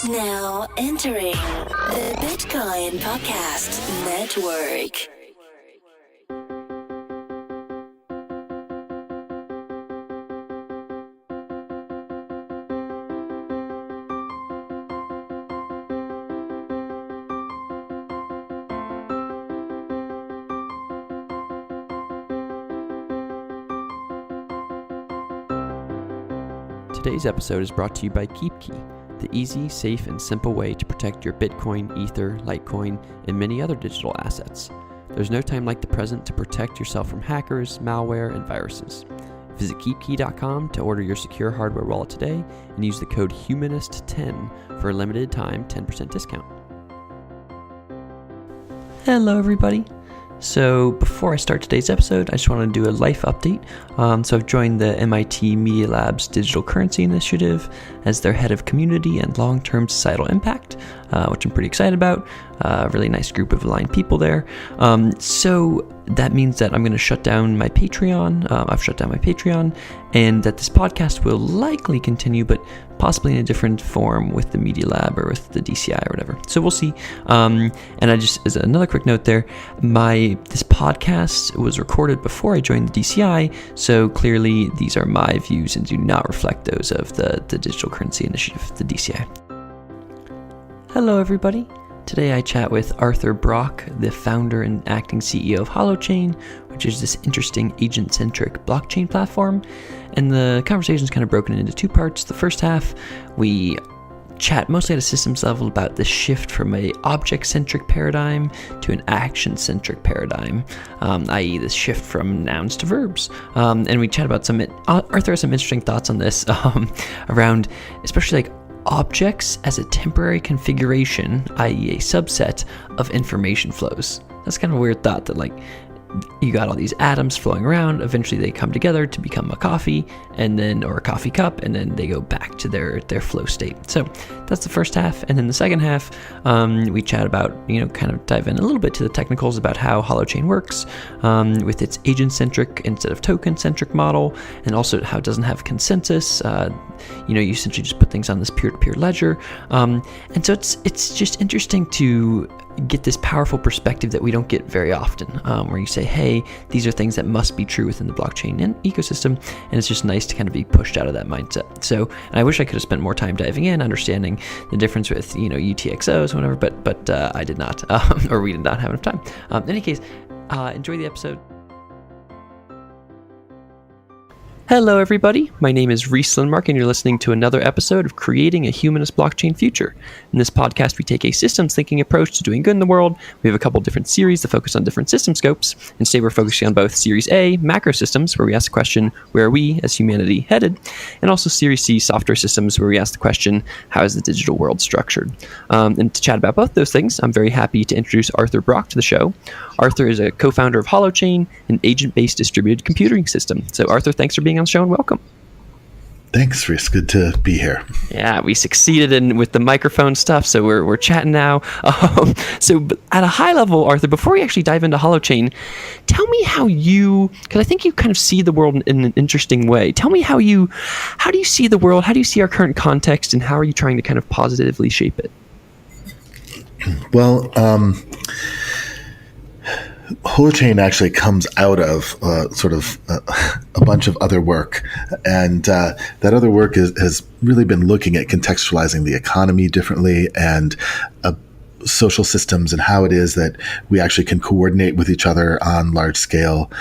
Now entering the Bitcoin Podcast Network. Today's episode is brought to you by KeepKey, the easy, safe, and simple way to protect your Bitcoin, Ether, Litecoin, and many other digital assets. There's no time like the present to protect yourself from hackers, malware, and viruses. Visit keepkey.com to order your secure hardware wallet today and use the code HUMANIST10 for a limited time 10% discount. Hello, everybody. So before I start today's episode, I just want to do a life update. So I've joined the MIT Media Lab's Digital Currency Initiative as their head of community and long-term societal impact, which I'm pretty excited about. A really nice group of aligned people there. So that means that I'm going to shut down my Patreon. I've shut down my Patreon, and that this podcast will likely continue, but possibly in a different form with the Media Lab or with the DCI or whatever. So we'll see. And I just, as another quick note there, this podcast was recorded before I joined the DCI, so clearly these are my views and do not reflect those of the Digital Currency Initiative, the DCI. Hello, everybody. Today I chat with Arthur Brock, the founder and acting CEO of Holochain, which is this interesting agent-centric blockchain platform. And the conversation is kind of broken into two parts. The first half, we chat mostly at a systems level about the shift from a object-centric paradigm to an action-centric paradigm, i.e. this shift from nouns to verbs. And we chat about Arthur has some interesting thoughts on this around especially like objects as a temporary configuration, i.e. a subset of information flows. That's kind of a weird thought that like you got all these atoms flowing around, eventually they come together to become a coffee or a coffee cup, and then they go back to their flow state. So that's the first half. And then the second half, we chat about, kind of dive in a little bit to the technicals about how Holochain works with its agent-centric instead of token-centric model, and also how it doesn't have consensus. You essentially just put things on this peer-to-peer ledger. And so it's just interesting to get this powerful perspective that we don't get very often, where you say, hey, these are things that must be true within the blockchain and ecosystem, and it's just nice to kind of be pushed out of that mindset. So, and I wish I could have spent more time diving in, understanding the difference with, UTXOs, whatever, but I did not, or we did not have enough time. In any case, enjoy the episode. Hello, everybody. My name is Reese Lindmark, and you're listening to another episode of Creating a Humanist Blockchain Future. In this podcast, we take a systems thinking approach to doing good in the world. We have a couple different series that focus on different system scopes. And today we're focusing on both Series A, macro systems, where we ask the question, where are we as humanity headed? And also Series C, software systems, where we ask the question, how is the digital world structured? And to chat about both those things, I'm very happy to introduce Arthur Brock to the show. Arthur is a co-founder of Holochain, an agent-based distributed computing system. So Arthur, thanks for being on the show and welcome. Thanks, Reese. Good to be here. Yeah, we succeeded with the microphone stuff, so we're chatting now. So at a high level, Arthur, before we actually dive into Holochain, tell me how because I think you kind of see the world in an interesting way. Tell me how do you see the world? How do you see our current context, and how are you trying to kind of positively shape it? Well, Holochain actually comes out of a bunch of other work, and that other work has really been looking at contextualizing the economy differently and social systems and how it is that we actually can coordinate with each other on large scale.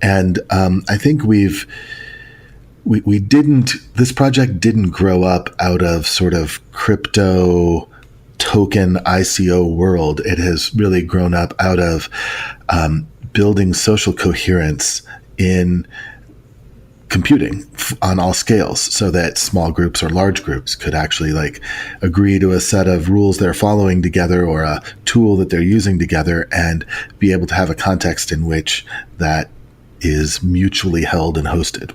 And I think this project didn't grow up out of sort of crypto token ICO world. It has really grown up out of building social coherence in computing on all scales, so that small groups or large groups could actually agree to a set of rules they're following together or a tool that they're using together, and be able to have a context in which that is mutually held and hosted.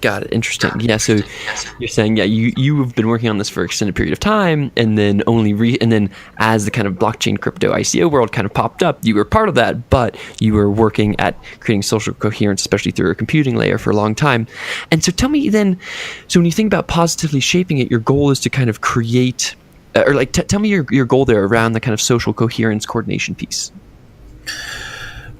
Got it. Interesting. Yeah. So you're saying, yeah, you have been working on this for an extended period of time, and then and then as the kind of blockchain crypto ICO world kind of popped up, you were part of that, but you were working at creating social coherence, especially through a computing layer, for a long time. And so tell me then, so when you think about positively shaping it, your goal is to kind of create, or like, tell me your goal there around the kind of social coherence coordination piece.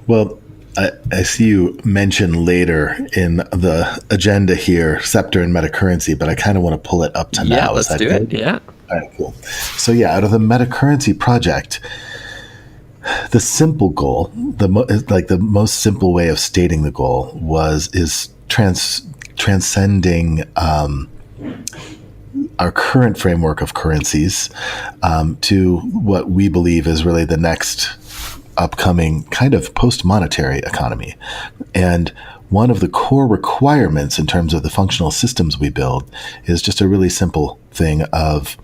Well, I see you mention later in the agenda here, Scepter and metacurrency, but I kind of want to pull it up to now. Yeah, let's do it. Yeah. All right, cool. So yeah, out of the metacurrency project, the simple goal, the most simple way of stating the goal is transcending our current framework of currencies to what we believe is really the next upcoming kind of post-monetary economy. And one of the core requirements in terms of the functional systems we build is just a really simple thing of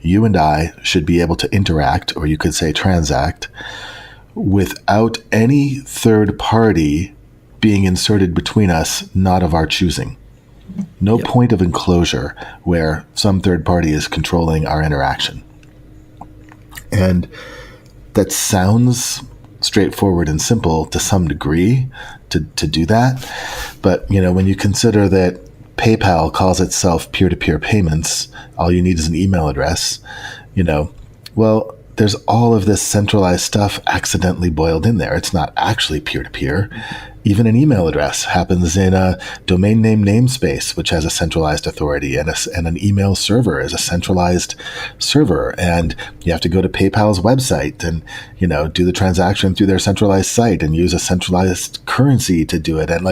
you and I should be able to interact, or you could say transact, without any third party being inserted between us, not of our choosing. No point of enclosure where some third party is controlling our interaction. And that sounds straightforward and simple to some degree to do that. But, when you consider that PayPal calls itself peer-to-peer payments, all you need is an email address, well, there's all of this centralized stuff accidentally boiled in there. It's not actually peer-to-peer. Even an email address happens in a domain name namespace, which has a centralized authority, and an email server is a centralized server. And you have to go to PayPal's website and, do the transaction through their centralized site and use a centralized currency to do it. And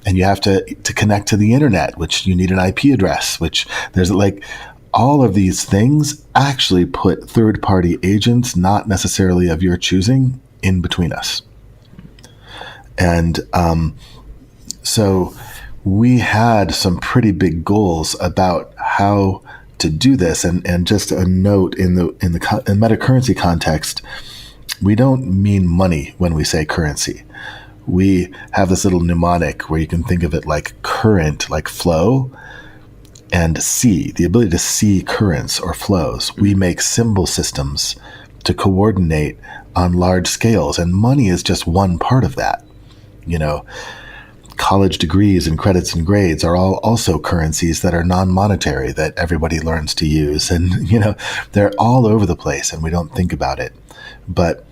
and you have to connect to the internet, which you need an IP address, which there's all of these things actually put third-party agents, not necessarily of your choosing, in between us. And so we had some pretty big goals about how to do this. And just a note, in metacurrency context, we don't mean money when we say currency. We have this little mnemonic where you can think of it like current, like flow, and see, the ability to see currents or flows. We make symbol systems to coordinate on large scales, and money is just one part of that. College degrees and credits and grades are all also currencies that are non-monetary that everybody learns to use. And, they're all over the place and we don't think about it. But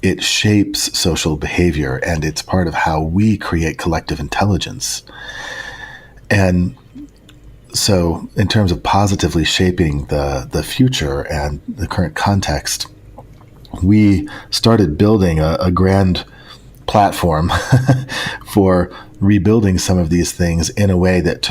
it shapes social behavior, and it's part of how we create collective intelligence. And so in terms of positively shaping the future and the current context, we started building a grand platform for rebuilding some of these things in a way that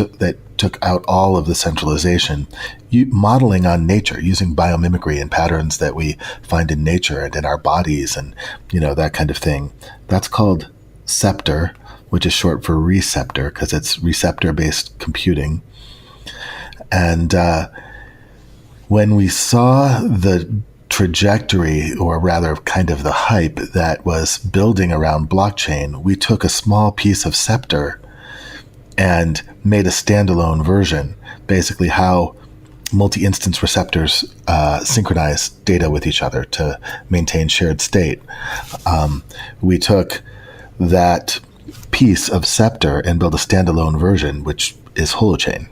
took out all of the centralization, modeling on nature, using biomimicry and patterns that we find in nature and in our bodies, and that kind of thing. That's called Scepter, which is short for receptor, because it's receptor-based computing. And when we saw the trajectory, or rather kind of the hype that was building around blockchain, we took a small piece of Scepter and made a standalone version, basically how multi-instance receptors synchronize data with each other to maintain shared state. We took that piece of Scepter and built a standalone version, which is Holochain.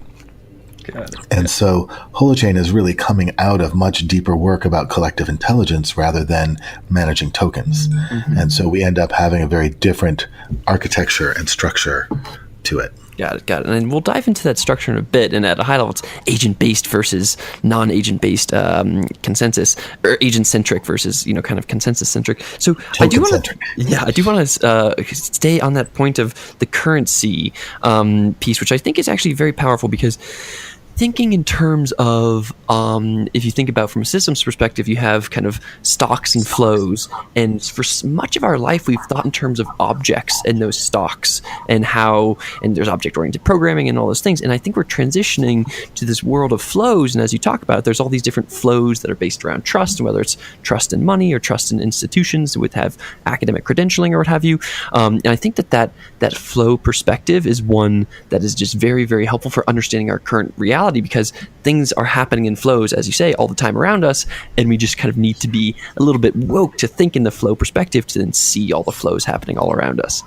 And so Holochain is really coming out of much deeper work about collective intelligence rather than managing tokens. Mm-hmm. And so we end up having a very different architecture and structure to it. Got it. And we'll dive into that structure in a bit. And at a high level, it's agent-based versus non-agent-based consensus, or agent-centric versus, kind of consensus-centric. So I do want to stay on that point of the currency piece, which I think is actually very powerful, because thinking in terms of, if you think about from a systems perspective, you have kind of stocks and flows. And for much of our life, we've thought in terms of objects and those stocks and there's object-oriented programming and all those things. And I think we're transitioning to this world of flows. And as you talk about, there's all these different flows that are based around trust, and whether it's trust in money or trust in institutions with have academic credentialing or what have you. And I think that flow perspective is one that is just very, very helpful for understanding our current reality, because things are happening in flows, as you say, all the time around us, and we just kind of need to be a little bit woke to think in the flow perspective to then see all the flows happening all around us.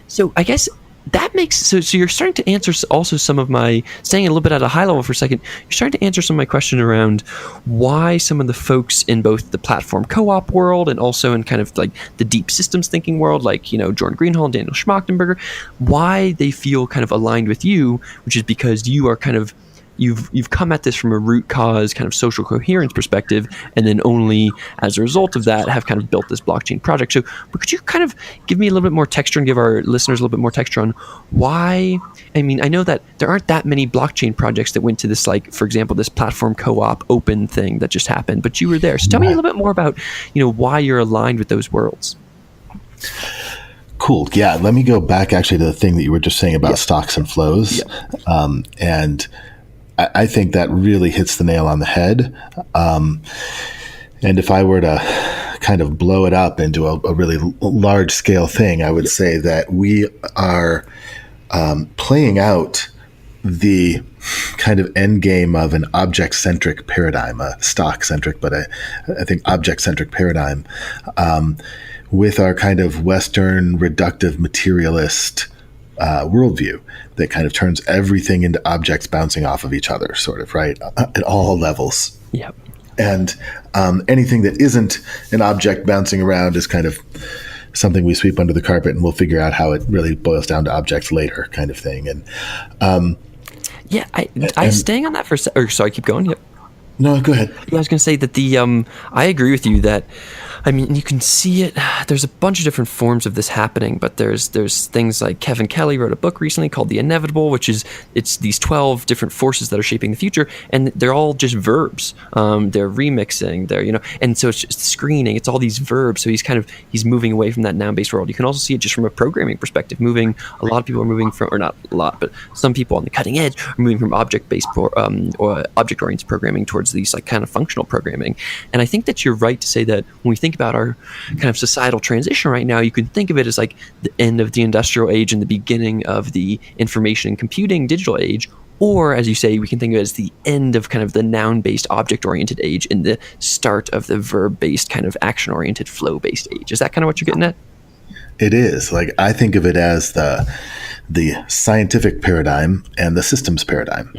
So I guess that makes so you're starting to answer also some of my, staying a little bit at a high level for a second, you're starting to answer some of my question around why some of the folks in both the platform co-op world and also in kind of like the deep systems thinking world, like, Jordan Greenhall and Daniel Schmachtenberger, why they feel kind of aligned with you, which is because you are kind of, you've come at this from a root cause kind of social coherence perspective, and then only as a result of that have kind of built this blockchain project. So could you kind of give me a little bit more texture and give our listeners a little bit more texture on why? I mean, I know that there aren't that many blockchain projects that went to this, like, for example, this platform co-op open thing that just happened, but you were there. So tell me a little bit more about, why you're aligned with those worlds. Cool. Yeah. Let me go back actually to the thing that you were just saying about stocks and flows. And I think that really hits the nail on the head. And if I were to kind of blow it up into a really large scale thing, I would say that we are playing out the kind of end game of an object-centric paradigm, a stock-centric, but I think object-centric paradigm, with our kind of Western reductive materialist worldview that kind of turns everything into objects bouncing off of each other, sort of, right? At all levels. Yep. And anything that isn't an object bouncing around is kind of something we sweep under the carpet, and we'll figure out how it really boils down to objects later, kind of thing. And I staying on that for a second. Sorry, keep going. Yep. No, go ahead. Yeah, I was going to say that I agree with you that, I mean, you can see it. There's a bunch of different forms of this happening, but there's things like Kevin Kelly wrote a book recently called The Inevitable, which is, it's these 12 different forces that are shaping the future, and they're all just verbs. They're remixing, and so it's just screening. It's all these verbs. So he's moving away from that noun-based world. You can also see it just from a programming perspective. A lot of people are moving from, or not a lot, but some people on the cutting edge are moving from object-based or object-oriented programming towards these like kind of functional programming. And I think that you're right to say that when we think about our kind of societal transition right now, you can think of it as like the end of the industrial age and the beginning of the information and computing digital age, or as you say, we can think of it as the end of kind of the noun-based object-oriented age and the start of the verb-based kind of action-oriented flow-based age. Is that kind of what you're getting at? It is. Like, I think of it as the scientific paradigm and the systems paradigm,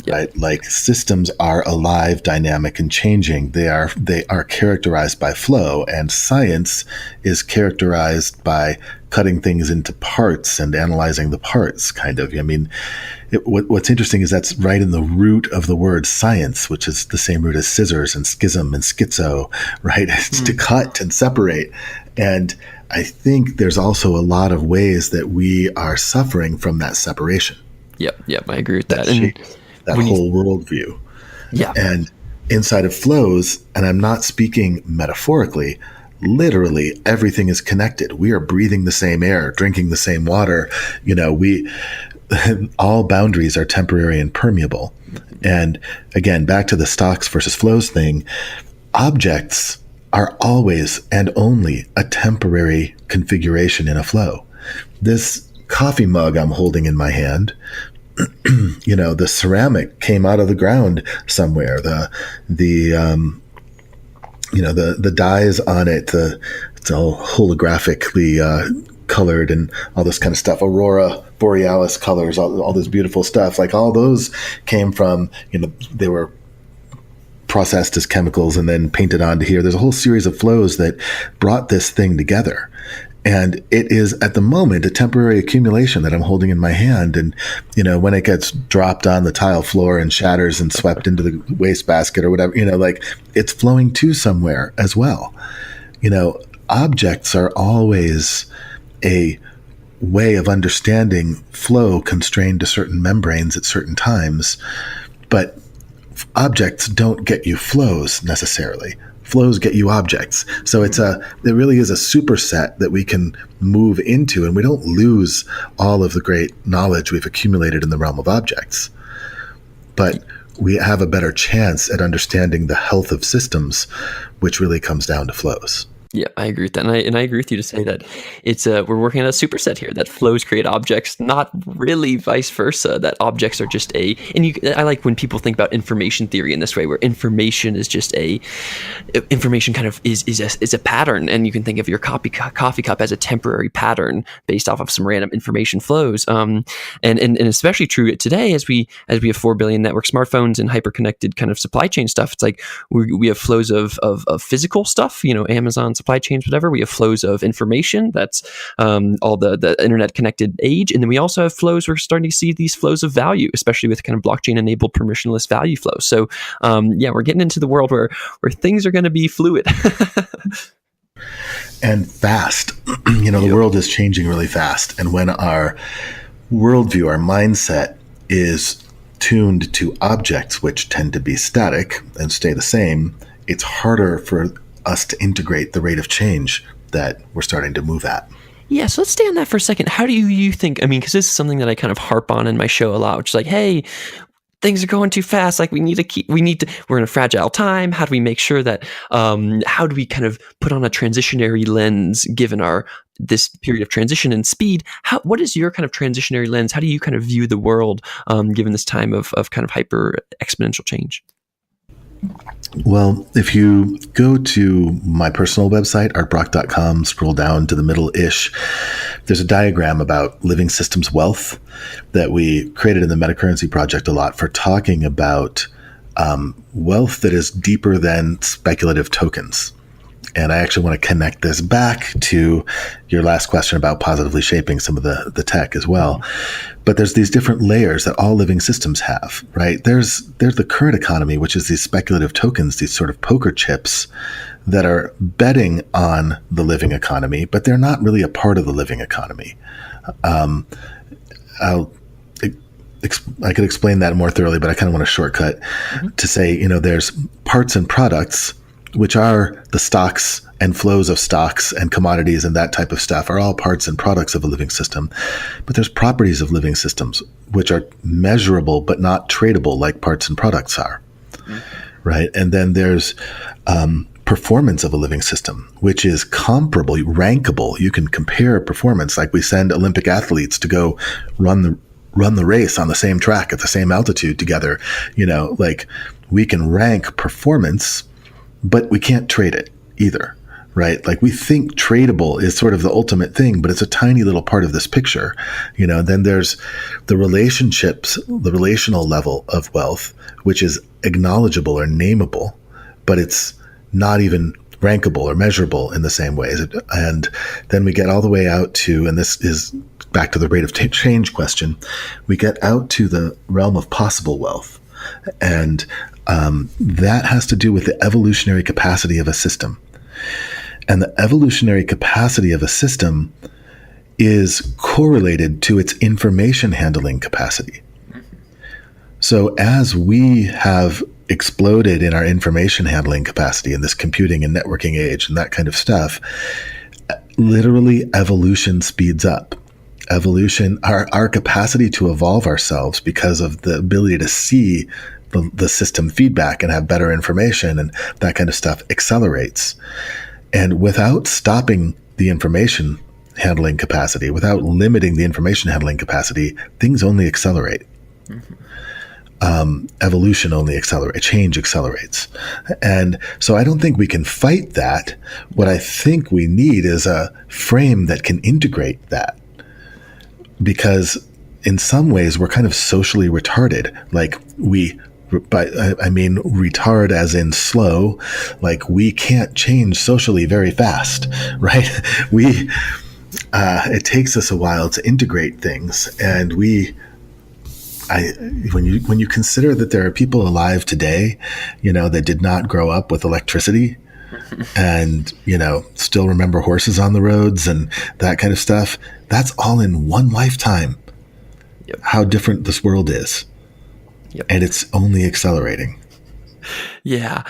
right? Like, systems are alive, dynamic, and changing. They are characterized by flow, and science is characterized by cutting things into parts and analyzing the parts, kind of. I mean, what's interesting is that's right in the root of the word science, which is the same root as scissors and schism and schizo, right? It's to cut and separate. And I think there's also a lot of ways that we are suffering from that separation. Yep, I agree with that. That whole worldview. Yeah. And inside of flows, and I'm not speaking metaphorically, literally everything is connected. We are breathing the same air, drinking the same water. All boundaries are temporary and permeable. And again, back to the stocks versus flows thing, objects are always and only a temporary configuration in a flow. This coffee mug I'm holding in my hand, the ceramic came out of the ground somewhere. The dyes on it, it's all holographically colored and all this kind of stuff. Aurora borealis colors, all this beautiful stuff. Like, all those came from, they were processed as chemicals and then painted onto here. There's a whole series of flows that brought this thing together. And it is at the moment a temporary accumulation that I'm holding in my hand. And, when it gets dropped on the tile floor and shatters and swept into the wastebasket or whatever, it's flowing to somewhere as well. Objects are always a way of understanding flow constrained to certain membranes at certain times, but objects don't get you flows necessarily. Flows get you objects. So it really is a superset that we can move into, and we don't lose all of the great knowledge we've accumulated in the realm of objects. But we have a better chance at understanding the health of systems, which really comes down to flows. Yeah, I agree with that. And I agree with you to say that it's we're working on a superset here, that flows create objects, not really vice versa, that objects are just I like when people think about information theory in this way, where information is just information kind of is a pattern, and you can think of your coffee cup as a temporary pattern based off of some random information flows. And especially true today as we have 4 billion network smartphones and hyper-connected kind of supply chain stuff. It's like we have flows of physical stuff, Amazon supply chains, whatever. We have flows of information. That's all the internet connected age. And then we also have flows. We're starting to see these flows of value, especially with kind of blockchain enabled permissionless value flows. So we're getting into the world where things are going to be fluid. And fast. The world is changing really fast. And when our worldview, our mindset is tuned to objects, which tend to be static and stay the same, it's harder for us to integrate the rate of change that we're starting to move at. Yeah, so let's stay on that for a second. How do you think, because this is something that I kind of harp on in my show a lot, which is like, hey, things are going too fast. Like we're in a fragile time. How do we make sure that, how do we kind of put on a transitionary lens given this period of transition and speed? What is your kind of transitionary lens? How do you kind of view the world, given this time of kind of hyper exponential change? Well, if you go to my personal website, artbrock.com, scroll down to the middle-ish, there's a diagram about living systems wealth that we created in the Metacurrency Project a lot for talking about wealth that is deeper than speculative tokens. And I actually want to connect this back to your last question about positively shaping some of the tech as well. But there's these different layers that all living systems have, right? There's the current economy, which is these speculative tokens, these sort of poker chips that are betting on the living economy, but they're not really a part of the living economy. I could explain that more thoroughly, but I kind of want to shortcut to say, there's parts and products, which are the stocks and flows of stocks and commodities and that type of stuff are all parts and products of a living system. But there's properties of living systems, which are measurable but not tradable like parts and products are, right? And then there's performance of a living system, which is comparable, rankable. You can compare performance, like we send Olympic athletes to go run the race on the same track at the same altitude together. Like we can rank performance, but we can't trade it either, right? Like we think tradable is sort of the ultimate thing, but it's a tiny little part of this picture. Then there's the relationships, the relational level of wealth, which is acknowledgeable or nameable, but it's not even rankable or measurable in the same ways. And then we get all the way out to, and this is back to the rate of change question, we get out to the realm of possible wealth. And that has to do with the evolutionary capacity of a system. And the evolutionary capacity of a system is correlated to its information handling capacity. So as we have exploded in our information handling capacity in this computing and networking age and that kind of stuff, literally evolution speeds up. Evolution, our capacity to evolve ourselves because of the ability to see the system feedback and have better information and that kind of stuff accelerates. And without stopping the information handling capacity, without limiting the information handling capacity, things only accelerate. Evolution only accelerates, change accelerates. And so I don't think we can fight that. What I think we need is a frame that can integrate that. Because in some ways we're kind of socially retarded. Like I mean retard as in slow, like we can't change socially very fast, right? It takes us a while to integrate things. And when you consider that there are people alive today, that did not grow up with electricity, and, still remember horses on the roads and that kind of stuff. That's all in one lifetime. Yep. How different this world is. Yep. And it's only accelerating. Yeah.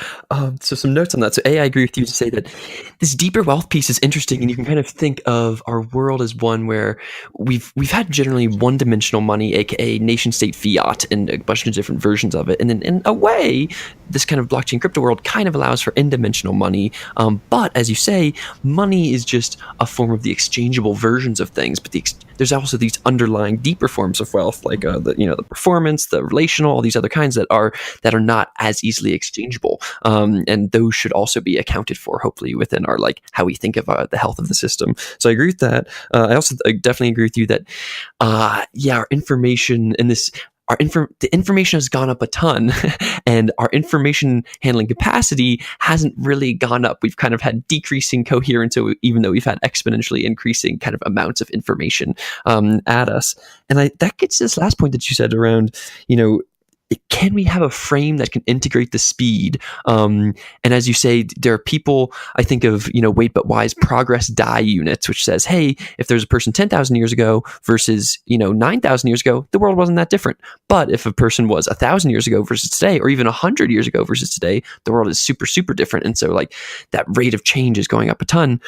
So some notes on that. So I agree with you to say that this deeper wealth piece is interesting, and you can kind of think of our world as one where we've had generally one-dimensional money, aka nation-state fiat, and a bunch of different versions of it. And then in a way, this kind of blockchain crypto world kind of allows for in-dimensional money. But as you say, money is just a form of the exchangeable versions of things. But there's also these underlying deeper forms of wealth, like the performance, the relational, all these other kinds that are not as easily exchangeable, and those should also be accounted for, hopefully, within our how we think of the health of the system. So I agree with that. I definitely agree with you that our information and the information has gone up a ton, and our information handling capacity hasn't really gone up. We've kind of had decreasing coherence, even though we've had exponentially increasing kind of amounts of information at us. And that gets to this last point that you said around, can we have a frame that can integrate the speed? And as you say, there are people, I think of, Wait But Wise progress die units, which says, hey, if there's a person 10,000 years ago versus, 9,000 years ago, the world wasn't that different. But if a person was 1,000 years ago versus today, or even 100 years ago versus today, the world is super, super different. And so that rate of change is going up a ton.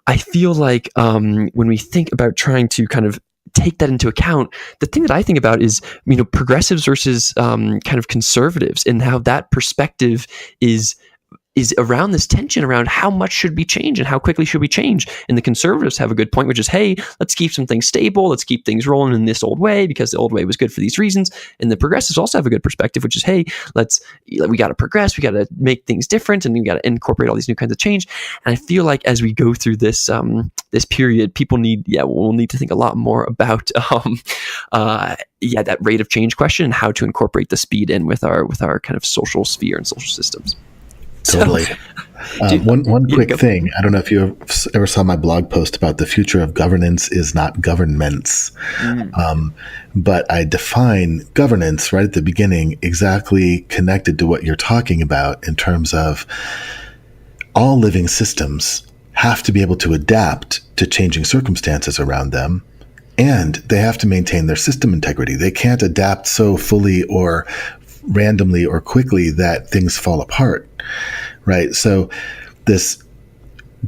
I feel like when we think about trying to kind of take that into account, the thing that I think about is, progressives versus kind of conservatives, and how that perspective is around this tension around how much should we change and how quickly should we change. And the conservatives have a good point, which is, hey, let's keep some things stable. Let's keep things rolling in this old way because the old way was good for these reasons. And the progressives also have a good perspective, which is, hey, we got to progress. We got to make things different, and we got to incorporate all these new kinds of change. And I feel like as we go through this period, we'll need to think a lot more about that rate of change question and how to incorporate the speed in with our kind of social sphere and social systems. Totally. One quick thing. I don't know if you ever saw my blog post about the future of governance is not governments. But I define governance right at the beginning exactly connected to what you're talking about in terms of all living systems have to be able to adapt to changing circumstances around them, and they have to maintain their system integrity. They can't adapt so fully or randomly or quickly that things fall apart, right? So this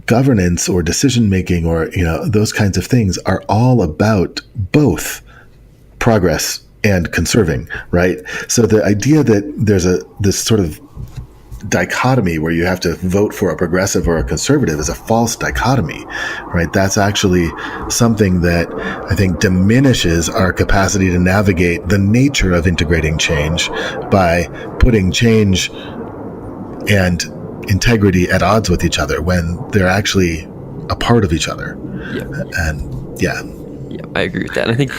governance or decision making or those kinds of things are all about both progress and conserving, right? So the idea that there's this sort of dichotomy where you have to vote for a progressive or a conservative is a false dichotomy, right? That's actually something that I think diminishes our capacity to navigate the nature of integrating change by putting change and integrity at odds with each other when they're actually a part of each other. Yeah, I agree with that. And I think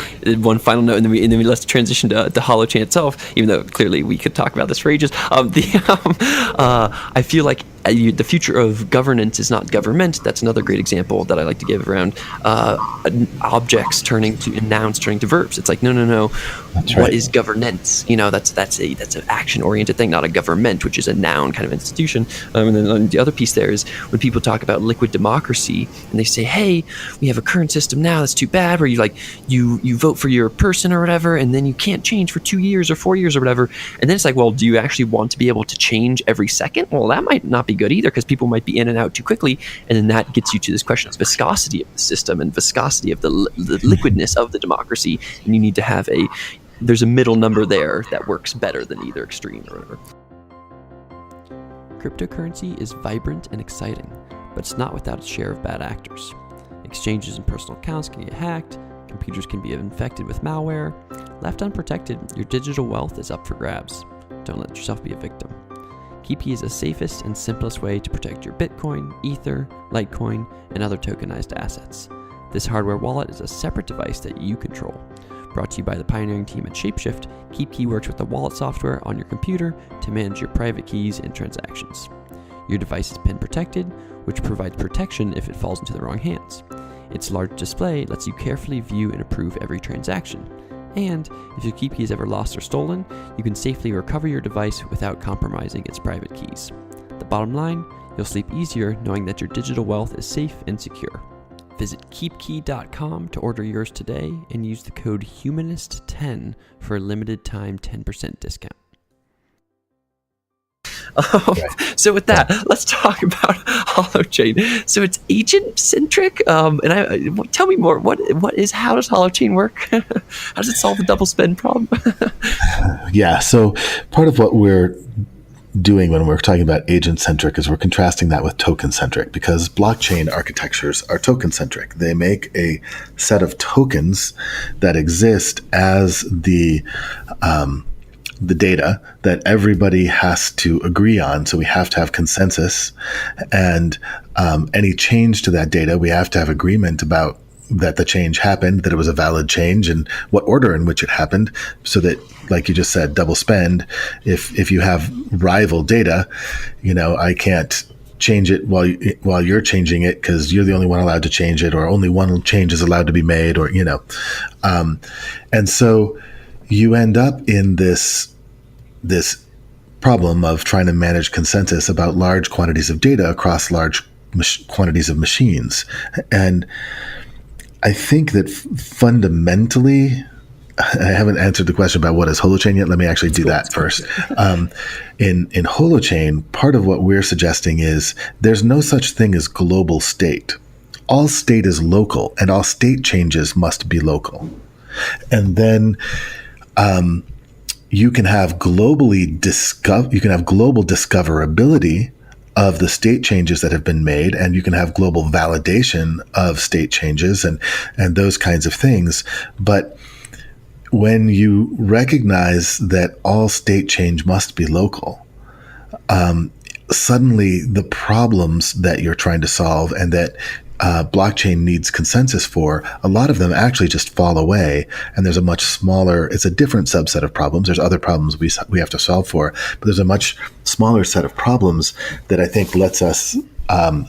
one final note, and then we let's transition to Holochain itself, even though clearly we could talk about this for ages. I feel like the future of governance is not government. That's another great example that I like to give around objects turning to and nouns turning to verbs. It's like no. That's what right. is governance? That's an action oriented thing, not a government, which is a noun kind of institution. And then the other piece there is when people talk about liquid democracy and they say, hey, we have a current system now that's too bad, where you vote for your person or whatever, and then you can't change for 2 years or 4 years or whatever. And then it's like, well, do you actually want to be able to change every second? Well, that might not be good either, because people might be in and out too quickly. And then that gets you to this question of viscosity of the system and viscosity of the liquidness of the democracy. And you need to have there's a middle number there that works better than either extreme or whatever. Cryptocurrency is vibrant and exciting, but it's not without its share of bad actors. Exchanges and personal accounts can get hacked, computers can be infected with malware. Left unprotected, your digital wealth is up for grabs. Don't let yourself be a victim. KeepKey is the safest and simplest way to protect your Bitcoin, Ether, Litecoin, and other tokenized assets. This hardware wallet is a separate device that you control. Brought to you by the pioneering team at Shapeshift, KeepKey works with the wallet software on your computer to manage your private keys and transactions. Your device is PIN protected, which provides protection if it falls into the wrong hands. Its large display lets you carefully view and approve every transaction. And if your KeepKey is ever lost or stolen, you can safely recover your device without compromising its private keys. The bottom line, you'll sleep easier knowing that your digital wealth is safe and secure. Visit keepkey.com to order yours today and use the code HUMANIST10 for a limited time 10% discount. So with that, let's talk about Holochain. So it's agent-centric, and tell me more. How does Holochain work? How does it solve the double spend problem? Yeah. So part of what we're doing when we're talking about agent-centric is we're contrasting that with token-centric, because blockchain architectures are token-centric. They make a set of tokens that exist as the data that everybody has to agree on. So we have to have consensus, and any change to that data, we have to have agreement about that the change happened, that it was a valid change, and what order in which it happened, so that, like you just said, double spend. If you have rival data, I can't change it while you're changing it because you're the only one allowed to change it, or only one change is allowed to be made, or and so you end up in this problem of trying to manage consensus about large quantities of data across large quantities of machines. And I think that fundamentally, I haven't answered the question about what is Holochain yet. Let me actually do that first. In Holochain, part of what we're suggesting is there's no such thing as global state. All state is local, and all state changes must be local. And then you can have global discoverability of the state changes that have been made, and you can have global validation of state changes and those kinds of things. But when you recognize that all state change must be local, suddenly the problems that you're trying to solve and that blockchain needs consensus for, a lot of them actually just fall away, and there's it's a different subset of problems. There's other problems we have to solve for, but there's a much smaller set of problems that I think lets us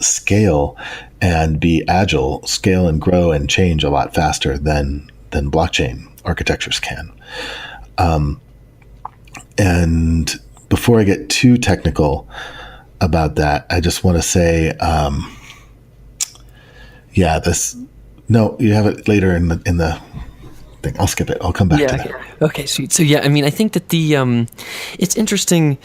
scale and be agile, scale and grow and change a lot faster than blockchain architectures can. And before I get too technical about that, I just want to say, you have it later in the thing. I'll skip it. I'll come back to that. Okay, sweet. So I think that it's interesting.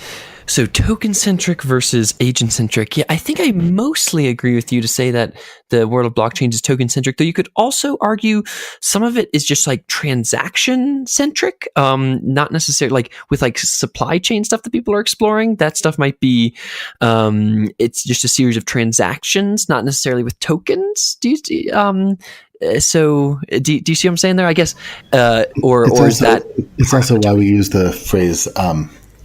So token-centric versus agent-centric. Yeah, I think I mostly agree with you to say that the world of blockchains is token-centric, though you could also argue some of it is just like transaction-centric, not necessarily like with like supply chain stuff that people are exploring. That stuff might be, it's just a series of transactions, not necessarily with tokens. Do you see what I'm saying there? I guess, is that... It's also why we use the phrase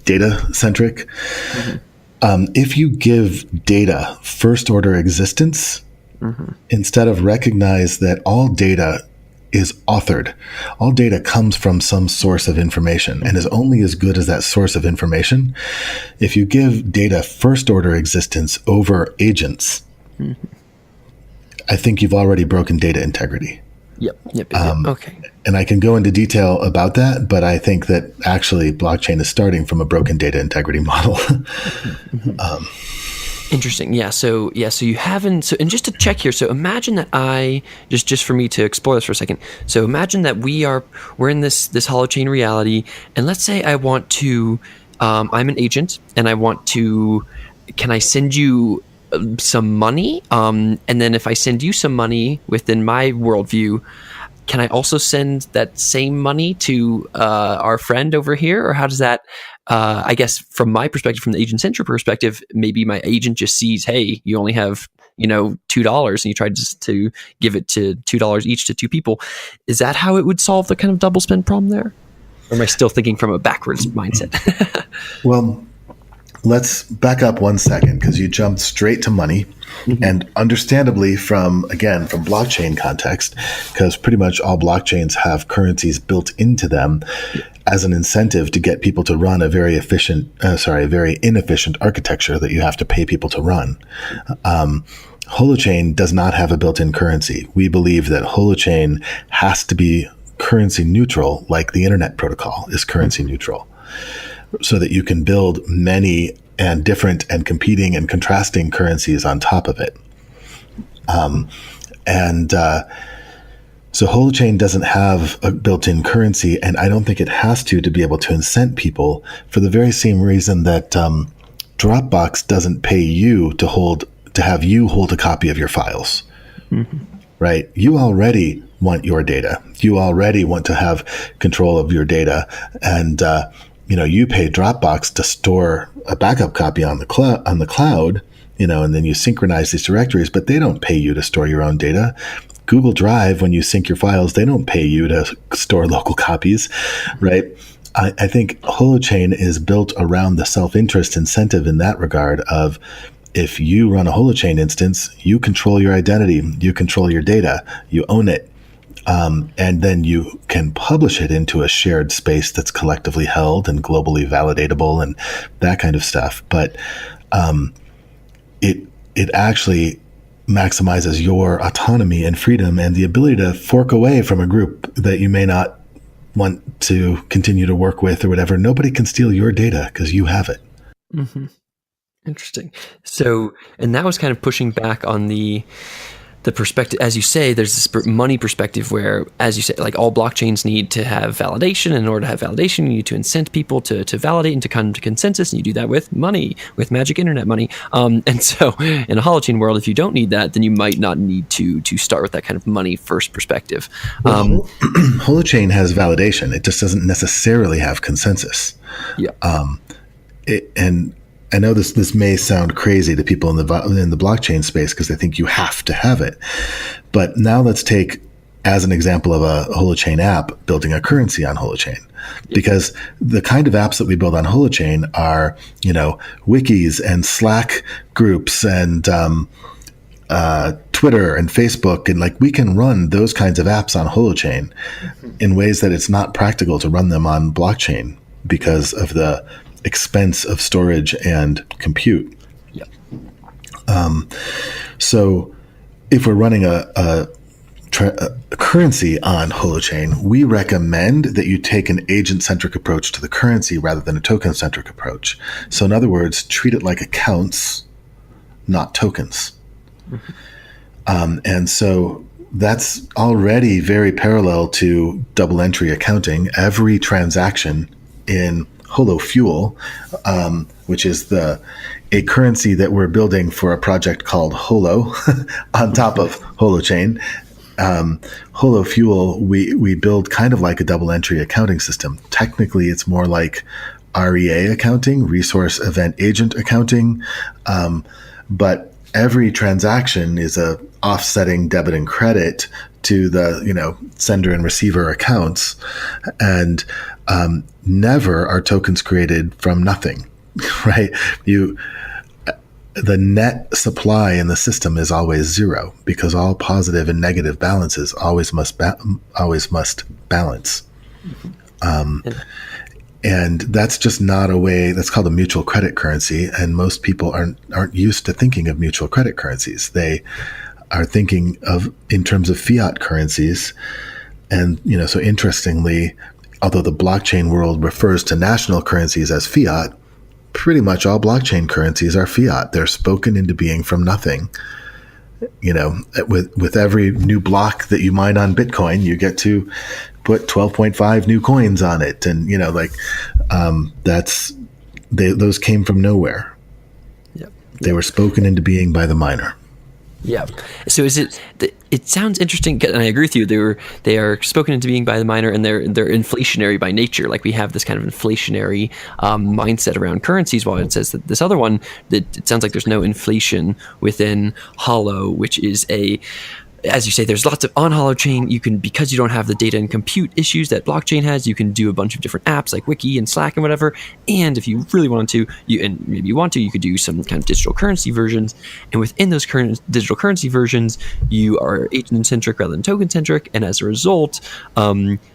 data-centric. Mm-hmm. If you give data first-order existence, mm-hmm. instead of recognize that all data is authored, all data comes from some source of information and is only as good as that source of information. If you give data first-order existence over agents, mm-hmm. I think you've already broken data integrity. Yep. Okay. And I can go into detail about that, but I think that actually blockchain is starting from a broken data integrity model. Mm-hmm. Interesting. Yeah. So you haven't. So, and just to check here. So imagine that just for me to explore this for a second. So imagine that we're in this Holochain reality, and let's say I want to. I'm an agent, and I want to. Can I send you some money? And then if I send you some money within my worldview, can I also send that same money to our friend over here? Or how does that, I guess from my perspective, from the agent-centric perspective, maybe my agent just sees, hey, you only have, $2 and you try just to give it to $2 each to two people. Is that how it would solve the kind of double spend problem there? Or am I still thinking from a backwards mindset? Well, let's back up 1 second, because you jumped straight to money. Mm-hmm. And understandably from blockchain context, because pretty much all blockchains have currencies built into them as an incentive to get people to run a very inefficient architecture that you have to pay people to run. Holochain does not have a built-in currency. We believe that Holochain has to be currency neutral, like the internet protocol is currency neutral, so that you can build many and different and competing and contrasting currencies on top of it. So Holochain doesn't have a built-in currency, and I don't think it has to be able to incent people, for the very same reason that Dropbox doesn't pay you to have you hold a copy of your files. Mm-hmm. Right? You already want your data. You already want to have control of your data, and you pay Dropbox to store a backup copy on the cloud, and then you synchronize these directories, but they don't pay you to store your own data. Google Drive, when you sync your files, they don't pay you to store local copies, right? I think Holochain is built around the self-interest incentive in that regard of, if you run a Holochain instance, you control your identity, you control your data, you own it. And then you can publish it into a shared space that's collectively held and globally validatable and that kind of stuff. But it actually maximizes your autonomy and freedom and the ability to fork away from a group that you may not want to continue to work with or whatever. Nobody can steal your data because you have it. Mm-hmm. Interesting. So, and that was kind of pushing back on the perspective, as you say, there's this money perspective where, as you say, like all blockchains need to have validation. And in order to have validation, you need to incent people to validate and to come to consensus. And you do that with money, with magic internet money. And so in a Holochain world, if you don't need that, then you might not need to start with that kind of money first perspective. Holochain has validation. It just doesn't necessarily have consensus. Yeah. And I know this may sound crazy to people in the blockchain space because they think you have to have it. But now let's take as an example of a Holochain app building a currency on Holochain. Because the kind of apps that we build on Holochain are, wikis and Slack groups and Twitter and Facebook, and we can run those kinds of apps on Holochain in ways that it's not practical to run them on blockchain because of the expense of storage and compute. Yep. So if we're running a currency on Holochain, we recommend that you take an agent-centric approach to the currency rather than a token-centric approach. So in other words, treat it like accounts, not tokens. Mm-hmm. And so that's already very parallel to double entry accounting. Every transaction in HoloFuel, which is a currency that we're building for a project called Holo on top of Holochain. HoloFuel, we build kind of like a double entry accounting system. Technically, it's more like REA accounting, resource event agent accounting. But every transaction is a offsetting debit and credit to the, sender and receiver accounts. And never are tokens created from nothing, right? The net supply in the system is always zero because all positive and negative balances always must balance. Mm-hmm. And that's just not a way. That's called a mutual credit currency, and most people aren't used to thinking of mutual credit currencies. They are thinking of in terms of fiat currencies, and so interestingly, although the blockchain world refers to national currencies as fiat, pretty much all blockchain currencies are fiat. They're spoken into being from nothing. With every new block that you mine on Bitcoin, you get to put 12.5 new coins on it. And, those came from nowhere. Yep. They were spoken into being by the miner. Yeah. So it sounds interesting, and I agree with you. They are spoken into being by the miner, and they're inflationary by nature. Like we have this kind of inflationary mindset around currencies. While it says that this other one, that it sounds like there's no inflation within Holo, which is as you say, there's lots of on Holochain. You can, because you don't have the data and compute issues that blockchain has, you can do a bunch of different apps like Wiki and Slack and whatever. And if you really wanted to, you could do some kind of digital currency versions. And within those current digital currency versions, you are agent-centric rather than token-centric. And as a result,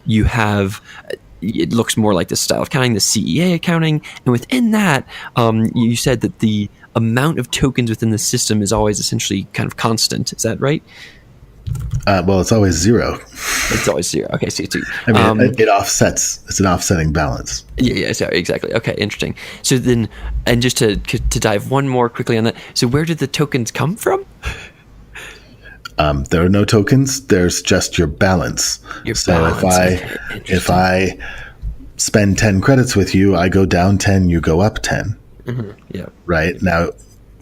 you have, it looks more like the style of accounting, the CEA accounting. And within that, you said that the amount of tokens within the system is always essentially kind of constant. Is that right? Well, it's always zero. It's always zero. Okay, so I mean, it offsets. It's an offsetting balance. yeah, sorry, exactly. Okay, interesting. So then, and just to dive one more quickly on that. So where did the tokens come from? There are no tokens. There's just your balance. If I spend 10 credits with you, I go down 10, you go up 10. Mm-hmm. Yeah. Right now,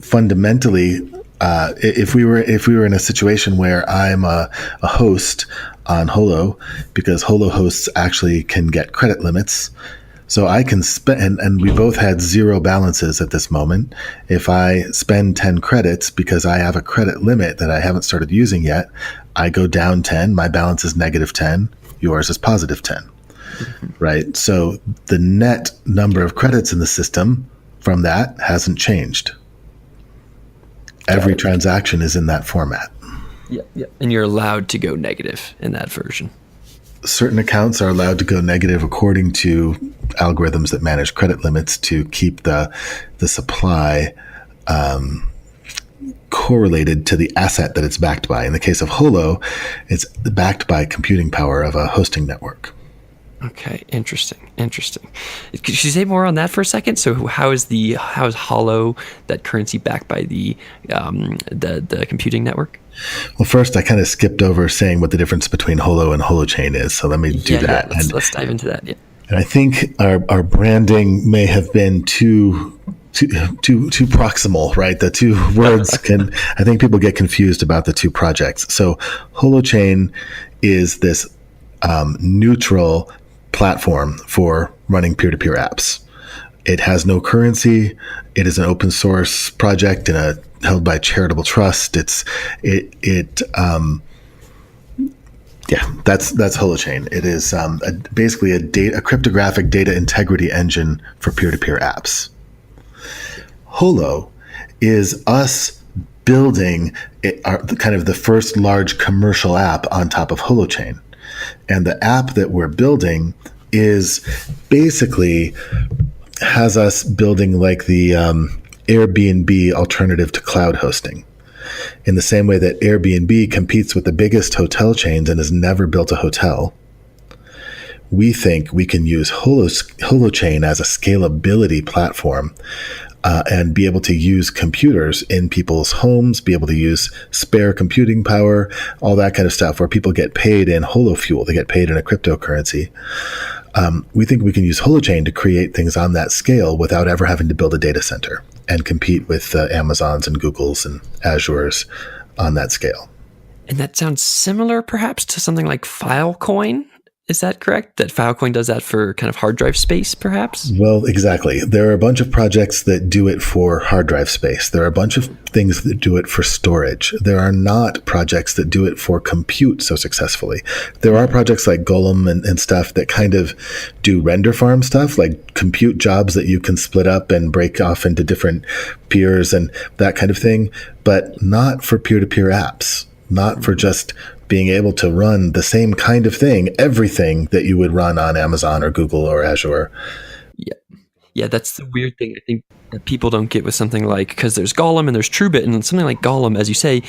fundamentally, if we were in a situation where I'm a host on Holo, because Holo hosts actually can get credit limits, so I can spend, and we both had zero balances at this moment. If I spend 10 credits because I have a credit limit that I haven't started using yet, I go down 10. My balance is negative 10. Yours is positive 10. Mm-hmm. Right? So the net number of credits in the system from that hasn't changed. Every transaction is in that format. Yeah. And you're allowed to go negative in that version. Certain accounts are allowed to go negative according to algorithms that manage credit limits to keep the supply correlated to the asset that it's backed by. In the case of Holo, it's backed by computing power of a hosting network. Okay, interesting. Could you say more on that for a second? So how is Holo, that currency, backed by the computing network? Well, first, I kind of skipped over saying what the difference between Holo and Holochain is. So let me do that. Let's dive into that. Yeah. And I think our branding may have been too proximal, right? The two words I think people get confused about the two projects. So Holochain is this neutral platform for running peer-to-peer apps. It has no currency. It is an open source project held by a charitable trust. That's Holochain. It is basically a cryptographic data integrity engine for peer-to-peer apps. Holo is us building kind of the first large commercial app on top of Holochain. And the app that we're building is basically has us building like the Airbnb alternative to cloud hosting. In the same way that Airbnb competes with the biggest hotel chains and has never built a hotel, we think we can use Holochain as a scalability platform and be able to use computers in people's homes, be able to use spare computing power, all that kind of stuff, where people get paid in HoloFuel. They get paid in a cryptocurrency. We think we can use Holochain to create things on that scale without ever having to build a data center and compete with Amazons and Googles and Azures on that scale. And that sounds similar perhaps to something like Filecoin. Is that correct? That Filecoin does that for kind of hard drive space, perhaps? Well, exactly. There are a bunch of projects that do it for hard drive space. There are a bunch of things that do it for storage. There are not projects that do it for compute so successfully. There are projects like Golem and stuff that kind of do render farm stuff, like compute jobs that you can split up and break off into different peers and that kind of thing, but not for peer-to-peer apps, not for just being able to run the same kind of thing, everything that you would run on Amazon or Google or Azure. Yeah, that's the weird thing I think that people don't get with something like, because there's Golem and there's TrueBit, and something like Golem, as you say,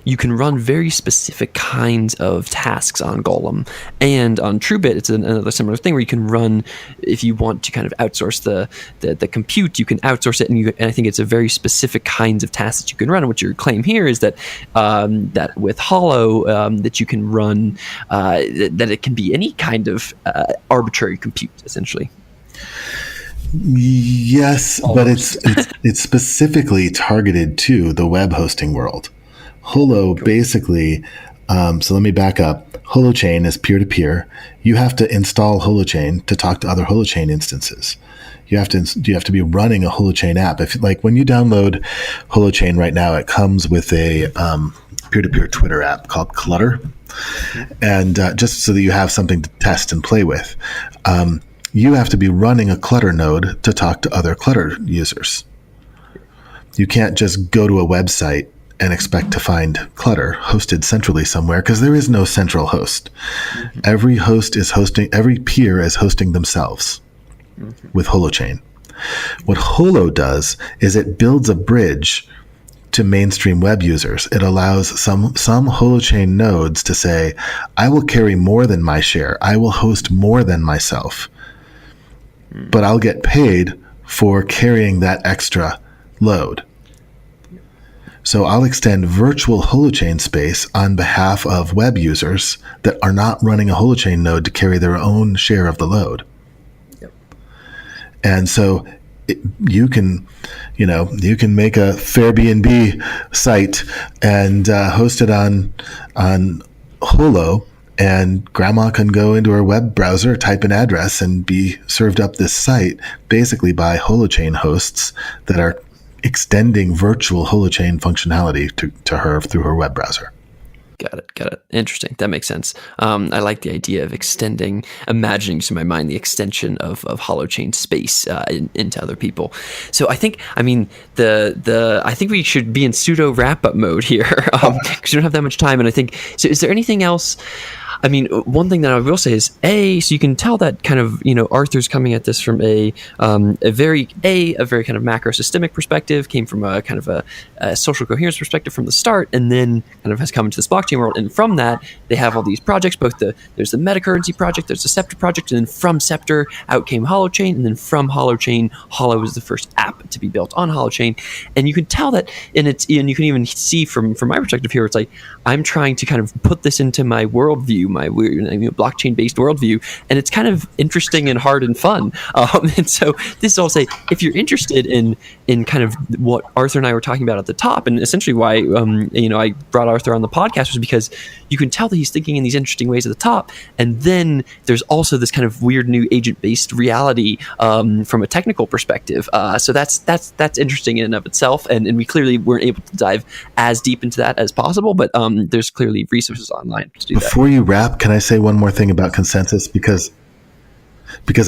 you can run very specific kinds of tasks on Golem. And on TrueBit, it's another similar thing where you can run, if you want to kind of outsource the compute, you can outsource it, and I think it's a very specific kinds of tasks that you can run. And what your claim here is that that with Holo, that you can run, that it can be any kind of arbitrary compute, essentially. Yes, but it's specifically targeted to the web hosting world. Holo basically, so let me back up. Holochain is peer-to-peer. You have to install Holochain to talk to other Holochain instances. You have to be running a Holochain app. If like when you download Holochain right now, it comes with a peer-to-peer Twitter app called Clutter, and just so that you have something to test and play with. You have to be running a Clutter node to talk to other Clutter users. You can't just go to a website and expect to find Clutter hosted centrally somewhere, because there is no central host. Mm-hmm. Every peer is hosting themselves with Holochain. What Holo does is it builds a bridge to mainstream web users. It allows some Holochain nodes to say, I will carry more than my share. I will host more than myself, but I'll get paid for carrying that extra load. So I'll extend virtual Holochain space on behalf of web users that are not running a Holochain node to carry their own share of the load. Yep. And so you can make a Airbnb site and host it on Holo, and grandma can go into her web browser, type an address, and be served up this site basically by Holochain hosts that are extending virtual Holochain functionality to her through her web browser. Got it. Interesting. That makes sense. I like the idea of imagining to my mind the extension of Holochain space into other people. So I think we should be in pseudo wrap-up mode here because we don't have that much time. And I think, so is there anything else? I mean, one thing that I will say is so you can tell that kind of, Arthur's coming at this from a very kind of macro systemic perspective, came from a kind of a social coherence perspective from the start, and then kind of has come into this blockchain world. And from that, they have all these projects, there's the MetaCurrency project, there's the Scepter project, and then from Scepter out came Holochain, and then from Holochain, Holo was the first app to be built on Holochain. And you can tell that and you can even see from my perspective here, it's like, I'm trying to kind of put this into my worldview, my blockchain-based worldview, and it's kind of interesting and hard and fun. And so this is all say, if you're interested in kind of what Arthur and I were talking about at the top, and essentially why I brought Arthur on the podcast was because you can tell that he's thinking in these interesting ways at the top, and then there's also this kind of weird new agent-based reality from a technical perspective. So that's interesting in and of itself, and we clearly weren't able to dive as deep into that as possible, but there's clearly resources online to do that. Before you wrap, can I say one more thing about consensus? Because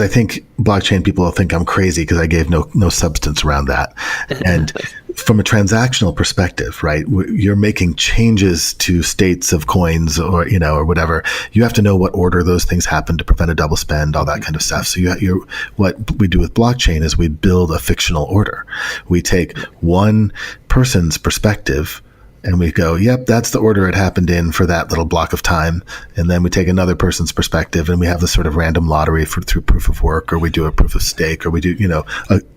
I think blockchain people will think I'm crazy because I gave no substance around that. And from a transactional perspective, right, you're making changes to states of coins or whatever. You have to know what order those things happen to prevent a double spend, all that kind of stuff. So what we do with blockchain is we build a fictional order. We take one person's perspective and we go, yep, that's the order it happened in for that little block of time. And then we take another person's perspective and we have this sort of random lottery through proof of work, or we do a proof of stake, or we do,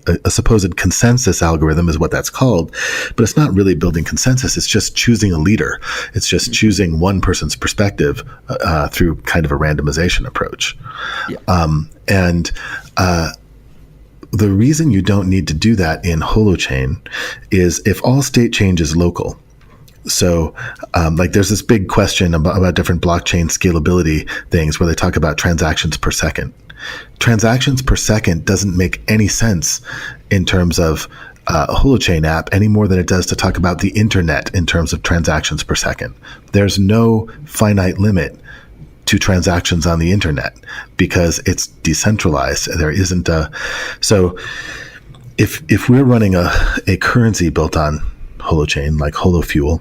a supposed consensus algorithm is what that's called. But it's not really building consensus. It's just choosing a leader. It's just choosing one person's perspective through kind of a randomization approach. Yeah. The reason you don't need to do that in Holochain is if all state change is local. So, there's this big question about different blockchain scalability things where they talk about transactions per second. Transactions per second doesn't make any sense in terms of a Holochain app any more than it does to talk about the internet in terms of transactions per second. There's no finite limit to transactions on the internet because it's decentralized. There isn't so if we're running a currency built on Holochain like HoloFuel,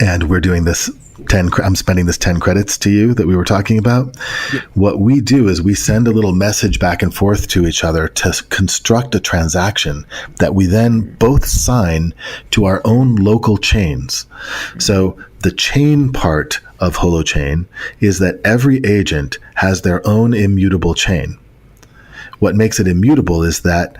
and we're doing this I'm spending this 10 credits to you that we were talking about. Yeah. What we do is we send a little message back and forth to each other to construct a transaction that we then both sign to our own local chains. So the chain part of Holochain is that every agent has their own immutable chain. What makes it immutable is that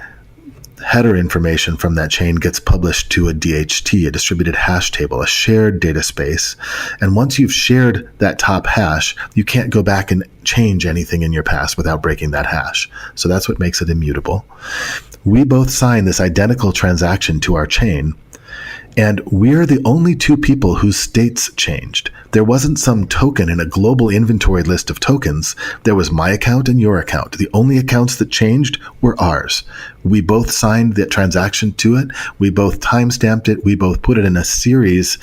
header information from that chain gets published to a DHT, a distributed hash table, a shared data space. And once you've shared that top hash, you can't go back and change anything in your past without breaking that hash. So that's what makes it immutable. We both sign this identical transaction to our chain, and we're the only two people whose states changed. There wasn't some token in a global inventory list of tokens. There was my account and your account. The only accounts that changed were ours. We both signed the transaction to it. We both timestamped it. We both put it in a series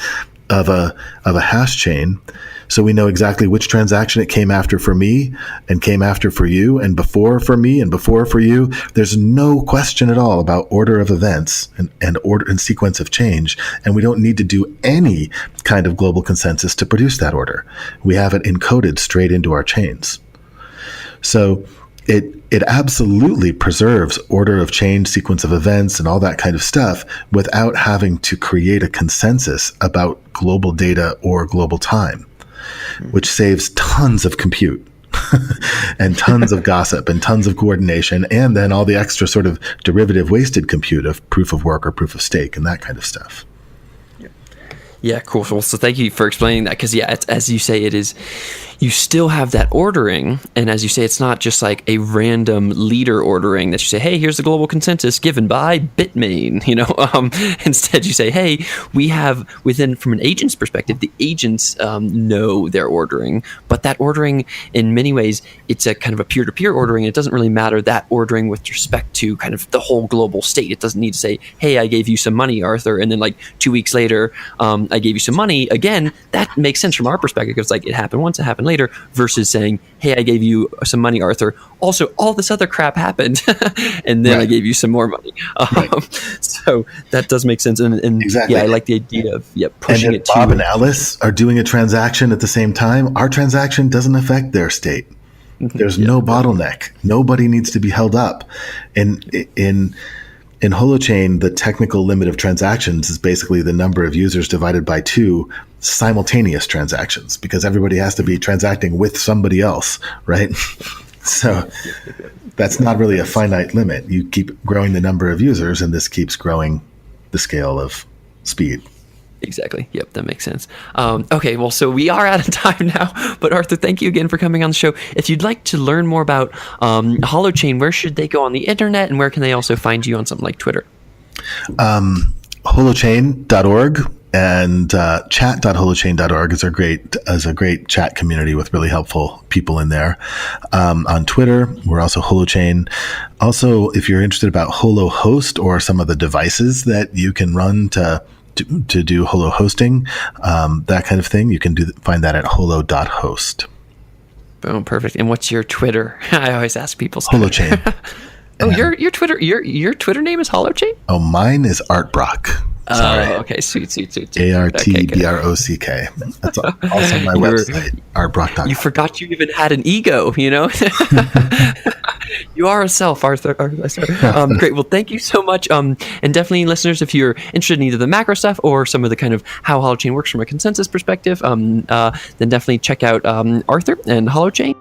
of a hash chain. So we know exactly which transaction it came after for me and came after for you and before for me and before for you. There's no question at all about order of events and order and sequence of change. And we don't need to do any kind of global consensus to produce that order. We have it encoded straight into our chains. So it absolutely preserves order of change, sequence of events, and all that kind of stuff without having to create a consensus about global data or global time, which saves tons of compute and tons of gossip and tons of coordination, and then all the extra sort of derivative wasted compute of proof of work or proof of stake and that kind of stuff. Yeah, cool. Well, so thank you for explaining that, because it's, as you say, it is, you still have that ordering, and as you say, it's not just like a random leader ordering that you say, hey, here's the global consensus given by Bitmain, instead you say, hey, we have within, from an agent's perspective, the agents know their ordering, but that ordering in many ways, it's a kind of a peer-to-peer ordering. It doesn't really matter that ordering with respect to kind of the whole global state. It doesn't need to say, hey, I gave you some money, Arthur, and then like 2 weeks later, I gave you some money. Again, that makes sense from our perspective, because like it happened once, it happened later, versus saying, hey, I gave you some money, Arthur. Also, all this other crap happened, and then I gave you some more money. So that does make sense. And exactly. Yeah, I like the idea of pushing and it to Bob and Alice are doing a transaction at the same time. Our transaction doesn't affect their state. There's no bottleneck. Nobody needs to be held up. And in Holochain, the technical limit of transactions is basically the number of users divided by 2 simultaneous transactions, because everybody has to be transacting with somebody else, right? So that's not really a finite limit. You keep growing the number of users, and this keeps growing the scale of speed. Exactly. Yep, that makes sense. Okay, well, so we are out of time now, but Arthur, thank you again for coming on the show. If you'd like to learn more about Holochain, where should they go on the internet, and where can they also find you on something like Twitter? Holochain.org and chat.holochain.org is a great chat community with really helpful people in there. On Twitter, we're also Holochain. Also, if you're interested about HoloHost or some of the devices that you can run to do holo hosting, that kind of thing, you can find that at holo.host. Boom, perfect. And what's your Twitter? I always ask people. Holochain. Oh, your Twitter name is Holochain? Oh, mine is Artbrock. Sorry. Oh, okay, sweet. ARTBROCK. That's also my website, artbrock.com. You forgot you even had an ego, You are a self, Arthur. Great. Well, thank you so much. And definitely, listeners, if you're interested in either the macro stuff or some of the kind of how Holochain works from a consensus perspective, then definitely check out Arthur and Holochain.